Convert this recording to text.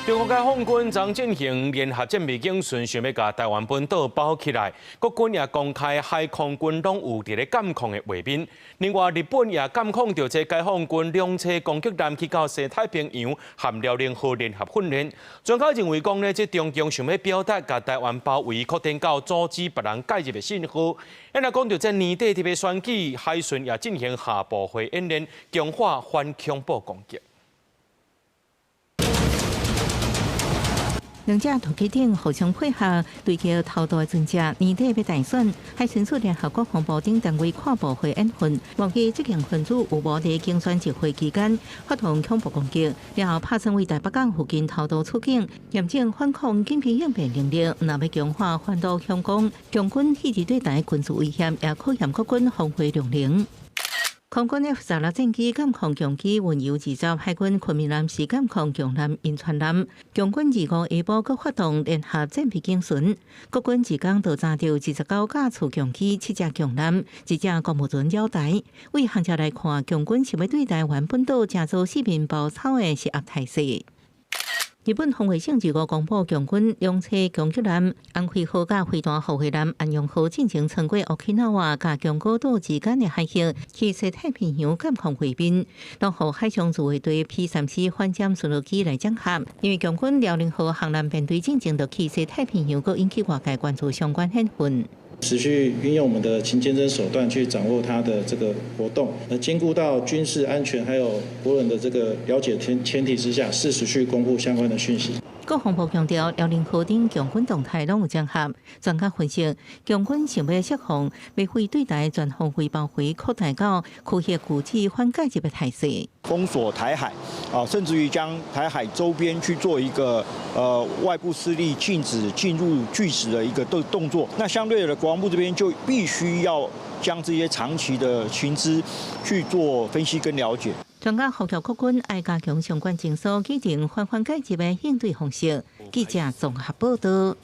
中國解放軍將進行聯合戰備警巡，想要把台灣本島保護起來。國軍也公開海空軍攏有佇咧監控的畫面。另外，日本也監控到這解放軍兩棲攻擊艦去到西太平洋含遼寧號聯合訓練。專家認為講呢，這中共想要表達把台灣包圍，擴展到阻止別人介入的信號。咱來講到這年底特別選舉，海巡也進行下部會演練，強化反恐怖攻擊。兩者團結點互相配合，對叫頭大陣仗年底要大選，海巡署聯合國防部等單位跨部會演訓，忘記執行分子有無佇競選集會期間發動恐怖攻擊，然後拍算為台北港附近頭道出境，嚴正反恐緊急應變能力，若要強化反導向攻，共軍一直對台軍事威脅，也考驗國軍防衛量能。空軍 F-16戰機監控強機運油二十，海軍昆明艦是監控強艦印川艦。共軍25下晡閣發動聯合戰備警巡，國軍一天就查到29架次強機、7隻強艦、1隻國務船繞台。為行家來看，共軍是要對台灣本島製造四面包抄的施壓態勢。日本防衛省25公布，共軍兩棲攻擊艦安徽號甲飛彈護衛艦安陽號進行穿過沖縄灣甲宮古島之間的海域，去西太平洋監控畫面，攏予海上自衛隊 P-34反潛巡邏機來整合。因為共軍遼寧號航艦編隊進前就去西太平洋，閣引起外界關注相關演訓。持續運用我們的勤監偵手段去掌握它的這個活動，兼顧到軍事安全還有國人的這個了解前提之下，適時去公布相關的訊息。國防部強調，遼寧號等共軍動態攏有整合。專家分析，共軍想要釋放未會對台全方位包圍，擴大到區域固體反介入的態勢。封鎖台海啊，甚至於將台海周邊去做一個外部勢力禁止進入拒止的一個動作。那相對的，國防部這邊就必須要將這些長期的情資去做分析跟了解。專家呼籲國軍愛加強相關情報，擬定緩緩介入的應對方式。記者綜合報道。